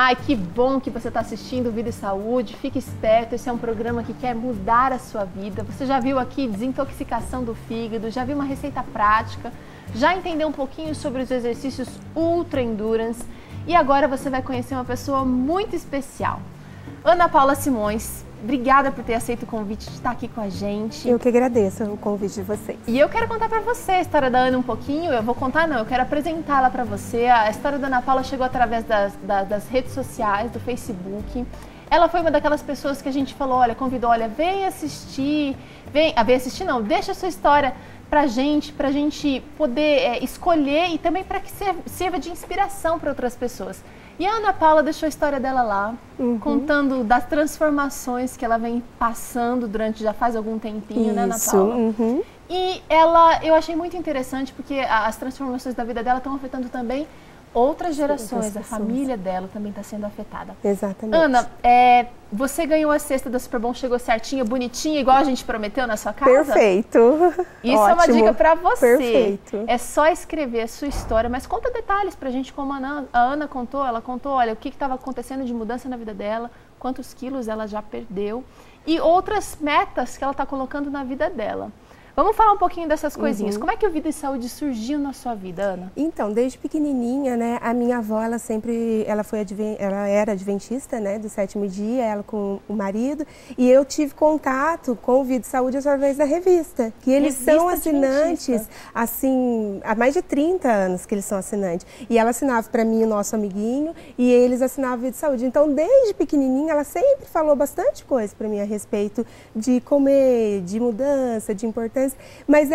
Ai, que bom que você está assistindo Vida e Saúde. Fique esperto, esse é um programa que quer mudar a sua vida. Você já viu aqui desintoxicação do fígado, já viu uma receita prática, já entendeu um pouquinho sobre os exercícios Ultra Endurance e agora você vai conhecer uma pessoa muito especial. Ana Paula Simões, obrigada por ter aceito o convite de estar aqui com a gente. Eu que agradeço o convite de vocês. E eu quero contar para você a história da Ana um pouquinho. Eu vou contar não, eu quero apresentá-la para você. A história da Ana Paula chegou através das redes sociais, do Facebook. Ela foi uma daquelas pessoas que a gente falou, olha, convidou, olha, vem assistir, vem assistir não, deixa a sua história pra gente poder escolher e também para que sirva de inspiração para outras pessoas. E a Ana Paula deixou a história dela lá, contando das transformações que ela vem passando durante, já faz algum tempinho, né, Ana Paula? E eu achei muito interessante porque as transformações da vida dela estão afetando também outras gerações, a família dela também está sendo afetada. Exatamente. Ana, você ganhou a cesta da Superbom, chegou certinha, bonitinha, igual a gente prometeu na sua casa? Perfeito. Isso ótimo. É uma dica para você. Perfeito. É só escrever a sua história, mas conta detalhes pra gente, como a Ana contou. Ela contou, olha, o que estava acontecendo de mudança na vida dela, quantos quilos ela já perdeu e outras metas que ela está colocando na vida dela. Vamos falar um pouquinho dessas coisinhas. Como é que o Vida e Saúde surgiu na sua vida, Ana? Então, desde pequenininha, né, a minha avó, ela era adventista, né, do 7º dia, ela com o marido, e eu tive contato com o Vida e Saúde através da revista, que eles são assinantes, assim, há mais de 30 anos que eles são assinantes. E ela assinava para mim, o nosso amiguinho, e eles assinavam o Vida e Saúde. Então, desde pequenininha, ela sempre falou bastante coisa para mim a respeito de comer, de mudança, de importância. Mas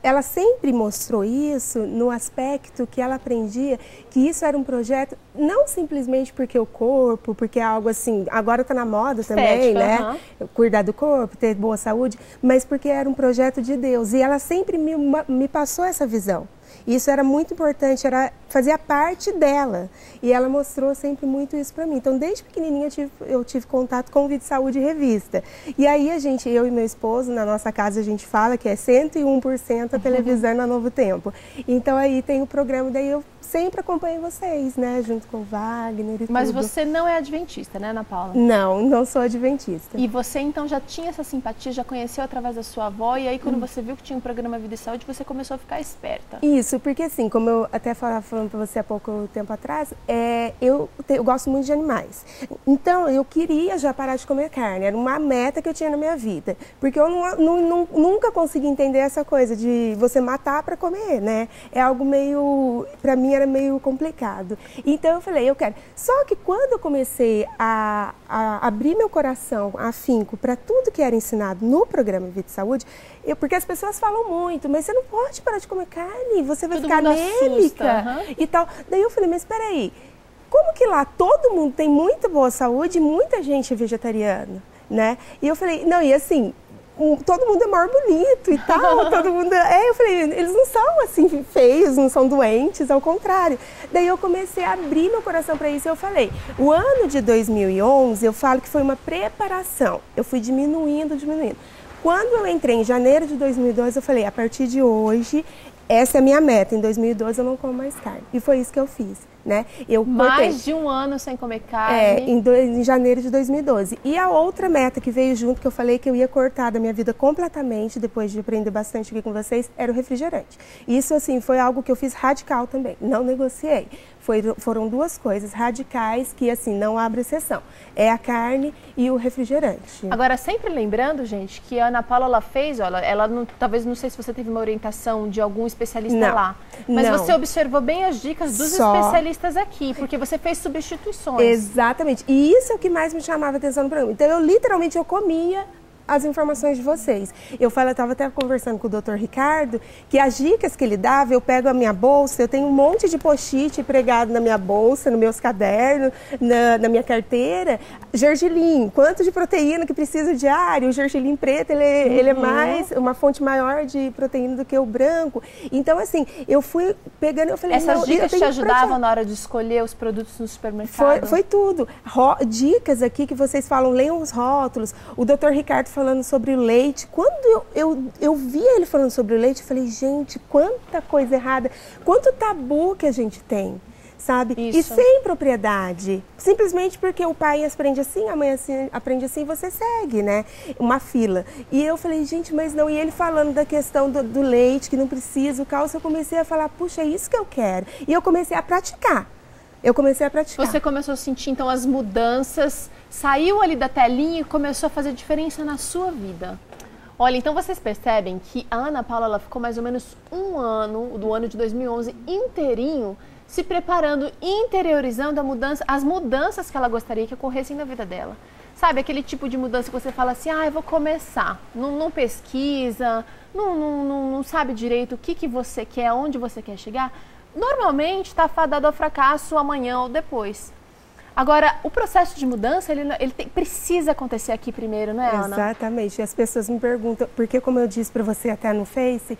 ela sempre mostrou isso no aspecto que ela aprendia que isso era um projeto não simplesmente porque o corpo, porque é algo assim, agora está na moda também, né? Cuidar do corpo, ter boa saúde, mas porque era um projeto de Deus. E ela sempre me passou essa visão. Isso era muito importante, fazia parte dela. E ela mostrou sempre muito isso para mim. Então, desde pequenininha eu tive contato com o Vida e Saúde Revista. E aí eu e meu esposo, na nossa casa, a gente fala que é 101% a televisão na Novo Tempo. Então, aí tem o programa, daí eu sempre acompanho vocês, né? Junto com o Wagner e tudo. Mas você não é adventista, né, Ana Paula? Não, não sou adventista. E você, então, já tinha essa simpatia, já conheceu através da sua avó, e aí quando você viu que tinha um programa Vida e Saúde, você começou a ficar esperta. Isso, porque assim, como eu até falando para você há pouco tempo atrás, eu gosto muito de animais. Então, eu queria já parar de comer carne, era uma meta que eu tinha na minha vida. Porque eu nunca consegui entender essa coisa de você matar para comer, né? É algo meio, para mim era meio complicado. Então eu falei, eu quero. Só que quando eu comecei a abrir meu coração, afinco, para tudo que era ensinado no programa Vida e Saúde, porque as pessoas falam muito, mas você não pode parar de comer carne, você vai ficar anêmica e tal. Daí eu falei, mas espera aí, como que lá todo mundo tem muita boa saúde e muita gente é vegetariana, né? E eu falei, não, e assim, todo mundo é maior bonito e tal, todo mundo... eu falei, eles não são assim feios, não são doentes, ao contrário. Daí eu comecei a abrir meu coração para isso e eu falei, o ano de 2011, eu falo que foi uma preparação, eu fui diminuindo. Quando eu entrei em janeiro de 2012, eu falei, a partir de hoje, essa é a minha meta, em 2012 eu não como mais carne. E foi isso que eu fiz, né? Mais de um ano sem comer carne. Em janeiro de 2012. E a outra meta que veio junto, que eu falei que eu ia cortar da minha vida completamente, depois de aprender bastante aqui com vocês, era o refrigerante. Isso, assim, foi algo que eu fiz radical também, não negociei. Foram duas coisas radicais que, assim, não abre exceção. É a carne e o refrigerante. Agora, sempre lembrando, gente, que a Ana Paula, ela fez, olha, talvez, não sei se você teve uma orientação de algum especialista lá, mas você observou bem as dicas dos especialistas aqui, porque você fez substituições. Exatamente. E isso é o que mais me chamava a atenção no programa. Então, eu comia as informações de vocês. Eu estava até conversando com o Dr. Ricardo, que as dicas que ele dava, eu pego a minha bolsa, eu tenho um monte de post-it pregado na minha bolsa, nos meus cadernos, na minha carteira. Gergelim, quanto de proteína que precisa diário? O gergelim preto, ele é uma fonte maior de proteína do que o branco. Então, assim, eu fui pegando, eu falei... Essas dicas te ajudavam na hora de escolher os produtos no supermercado? Foi tudo. Dicas aqui que vocês falam, leiam os rótulos. O Dr. Ricardo falando sobre o leite. Quando eu vi ele falando sobre o leite, eu falei, gente, quanta coisa errada, quanto tabu que a gente tem. sabe? Isso. E sem propriedade. Simplesmente porque o pai aprende assim, a mãe assim, aprende assim, você segue, né? Uma fila. E eu falei, gente, mas não. E ele falando da questão do leite, que não precisa, o cálcio, eu comecei a falar, puxa, é isso que eu quero. E eu comecei a praticar. Você começou a sentir, então, as mudanças, saiu ali da telinha e começou a fazer diferença na sua vida. Olha, então vocês percebem que a Ana Paula, ela ficou mais ou menos um ano, do ano de 2011, inteirinho, se preparando, interiorizando as mudanças que ela gostaria que ocorressem na vida dela. Sabe, aquele tipo de mudança que você fala assim, eu vou começar, não pesquisa, não sabe direito o que você quer, onde você quer chegar. Normalmente está fadado ao fracasso amanhã ou depois. Agora, o processo de mudança, precisa acontecer aqui primeiro, não é, Ana? Exatamente. E as pessoas me perguntam, porque como eu disse para você até no Face,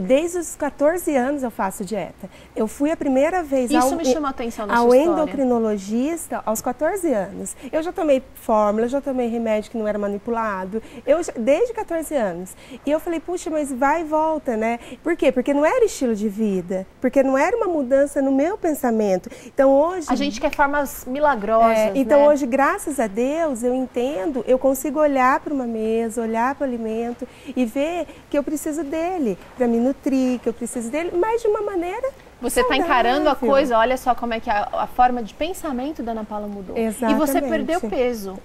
desde os 14 anos eu faço dieta. Eu fui a primeira vez Isso me chamou a atenção na ao sua história. endocrinologista aos 14 anos. Eu já tomei fórmula, já tomei remédio que não era manipulado, desde 14 anos. E eu falei, puxa, mas vai e volta, né? Por quê? Porque não era estilo de vida, porque não era uma mudança no meu pensamento. Então hoje... A gente quer formas milagrosas, então né? hoje, graças a Deus, eu entendo, eu consigo olhar para uma mesa, olhar para o alimento e ver que eu preciso dele para me nutrir, que eu preciso dele, mas de uma maneira Você está encarando a coisa, olha só como é que a forma de pensamento da Ana Paula mudou. Exatamente. E você perdeu peso.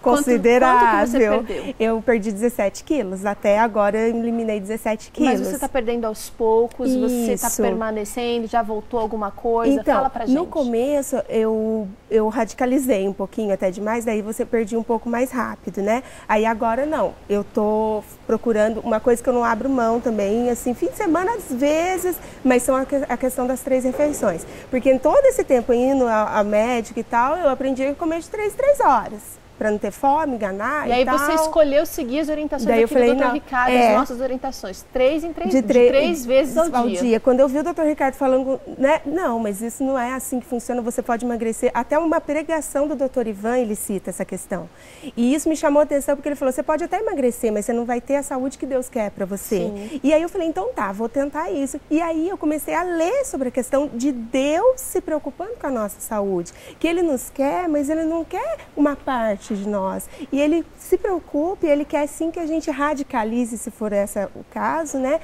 Considerável. Quanto que você perdeu? Eu perdi 17 quilos, até agora eu eliminei 17 quilos. Mas você está perdendo aos poucos, você está permanecendo, já voltou alguma coisa? Então, fala pra gente. No começo eu radicalizei um pouquinho até demais, daí você perdia um pouco mais rápido, né? Aí agora não, eu tô procurando uma coisa que eu não abro mão também, assim, fim de semana às vezes, mas são a questão das 3 refeições. Porque em todo esse tempo indo a médico e tal, eu aprendi a comer de 3 horas. Para não ter fome, enganar e aí você escolheu seguir as orientações daí aqui do Dr. Ricardo, as nossas orientações. 3 em 3 vezes ao dia. Quando eu vi o Dr. Ricardo falando, né, não, mas isso não é assim que funciona, você pode emagrecer. Até uma pregação do Dr. Ivan, ele cita essa questão. E isso me chamou a atenção porque ele falou, você pode até emagrecer, mas você não vai ter a saúde que Deus quer para você. Sim. E aí eu falei, então tá, vou tentar isso. E aí eu comecei a ler sobre a questão de Deus se preocupando com a nossa saúde. Que Ele nos quer, mas Ele não quer uma parte de nós. E Ele se preocupa, e Ele quer sim que a gente radicalize, se for esse o caso, né?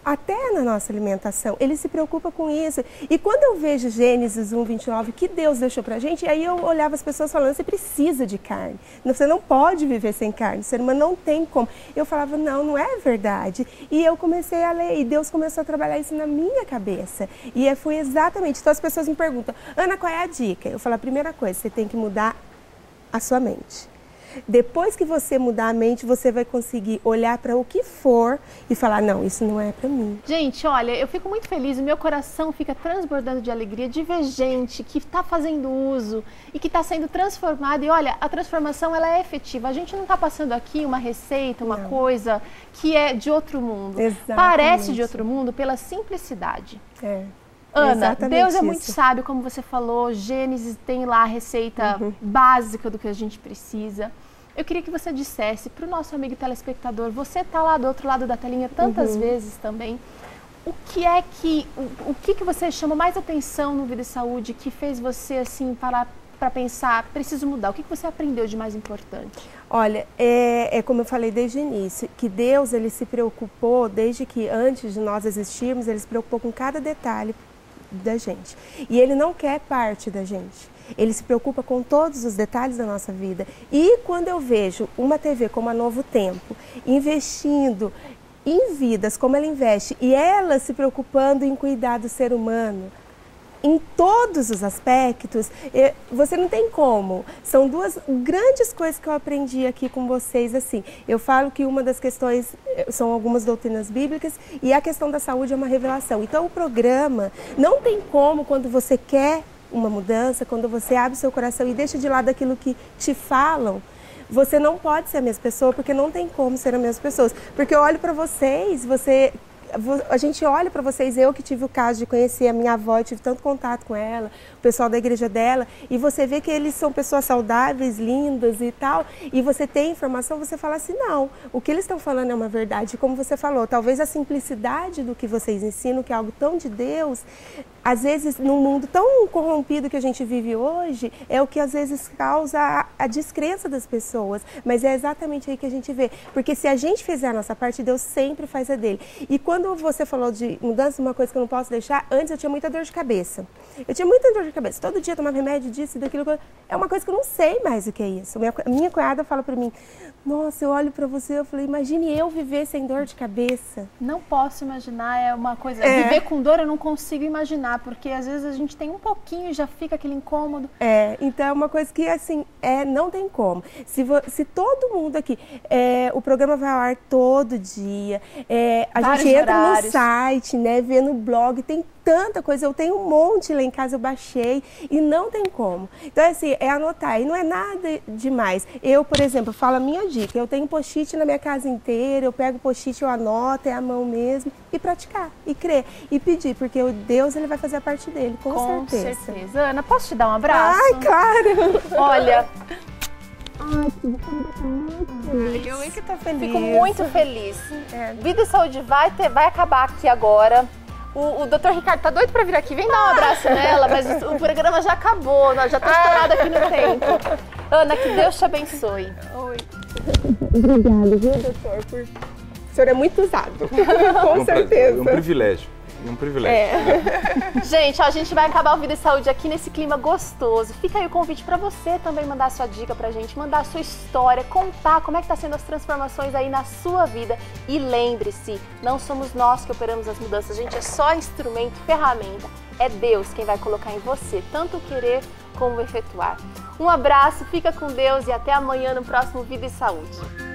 Até na nossa alimentação. Ele se preocupa com isso. E quando eu vejo Gênesis 1:29, que Deus deixou pra gente, aí eu olhava as pessoas falando, você precisa de carne. Você não pode viver sem carne. O ser humano não tem como. Eu falava, não é verdade. E eu comecei a ler, e Deus começou a trabalhar isso na minha cabeça. E foi exatamente. Então as pessoas me perguntam, Ana, qual é a dica? Eu falo, a primeira coisa, você tem que mudar a sua mente. Depois que você mudar a mente, você vai conseguir olhar para o que for e falar, não, isso não é para mim. Gente, olha, eu fico muito feliz, o meu coração fica transbordando de alegria de ver gente que está fazendo uso e que está sendo transformada. E olha, a transformação, ela é efetiva. A gente não está passando aqui uma receita, uma coisa que é de outro mundo. Exatamente. Parece de outro mundo pela simplicidade. Ana, exatamente Deus é muito sábio, como você falou, Gênesis tem lá a receita básica do que a gente precisa. Eu queria que você dissesse para o nosso amigo telespectador, você está lá do outro lado da telinha tantas vezes também, o que você chama mais atenção no Vida e Saúde que fez você assim parar para pensar, preciso mudar? O que você aprendeu de mais importante? Olha, é como eu falei desde o início, que Deus ele se preocupou, desde que antes de nós existirmos, Ele se preocupou com cada detalhe da gente. E Ele não quer parte da gente. Ele se preocupa com todos os detalhes da nossa vida. E quando eu vejo uma TV como a Novo Tempo, investindo em vidas como ela investe, e ela se preocupando em cuidar do ser humano, em todos os aspectos, você não tem como. São 2 grandes coisas que eu aprendi aqui com vocês. Assim, eu falo que uma das questões são algumas doutrinas bíblicas e a questão da saúde é uma revelação. Então o programa não tem como, quando você quer uma mudança, quando você abre seu coração e deixa de lado aquilo que te falam, você não pode ser a mesma pessoa, porque não tem como ser a mesma pessoa. Porque eu olho para vocês, a gente olha para vocês, eu que tive o caso de conhecer a minha avó, eu tive tanto contato com ela, o pessoal da igreja dela, e você vê que eles são pessoas saudáveis, lindas e tal, e você tem informação, você fala assim, não, o que eles estão falando é uma verdade. Como você falou, talvez a simplicidade do que vocês ensinam, que é algo tão de Deus, às vezes, num mundo tão corrompido que a gente vive hoje, é o que às vezes causa a descrença das pessoas. Mas é exatamente aí que a gente vê. Porque se a gente fizer a nossa parte, Deus sempre faz a dele. E quando você falou de mudança, uma coisa que eu não posso deixar, antes eu tinha muita dor de cabeça. Eu tinha muita dor de cabeça. Todo dia eu tomava remédio disso e daquilo. É uma coisa que eu não sei mais o que é isso. Minha cunhada fala pra mim, nossa, eu olho pra você, eu falei, imagine eu viver sem dor de cabeça. Não posso imaginar, é uma coisa... Viver com dor eu não consigo imaginar, porque às vezes a gente tem um pouquinho e já fica aquele incômodo. Então é uma coisa que, assim, não tem como. Se todo mundo aqui... o programa vai ao ar todo dia, a Vários gente entra horários. no site, né, vê no blog, tem tanta coisa, eu tenho um monte lá em casa, eu baixei e não tem como. Então, assim, é anotar, e não é nada demais. Eu, por exemplo, falo a minha dica, eu tenho post-it na minha casa inteira, eu pego o post-it, eu anoto, é a mão mesmo, e praticar, e crer, e pedir, porque o Deus, ele vai fazer a parte dele, com certeza. Ana, posso te dar um abraço? Ai, claro! Olha... Eu é que tô feliz. Fico muito feliz. Vida e Saúde vai acabar aqui agora. O Dr. Ricardo tá doido pra vir aqui. Vem dar um abraço nela, mas o programa já acabou. Nós já tá estourado aqui no tempo. Ana, que Deus te abençoe. Oi. Obrigada, viu, doutor? O senhor é muito usado. Com certeza. É um privilégio. É um privilégio. Gente, ó, a gente vai acabar o Vida e Saúde aqui nesse clima gostoso. Fica aí o convite para você também mandar a sua dica pra gente, mandar a sua história, contar como é que tá sendo as transformações aí na sua vida. E lembre-se, não somos nós que operamos as mudanças, a gente é só instrumento, ferramenta. É Deus quem vai colocar em você tanto o querer como o efetuar. Um abraço, fica com Deus e até amanhã no próximo Vida e Saúde.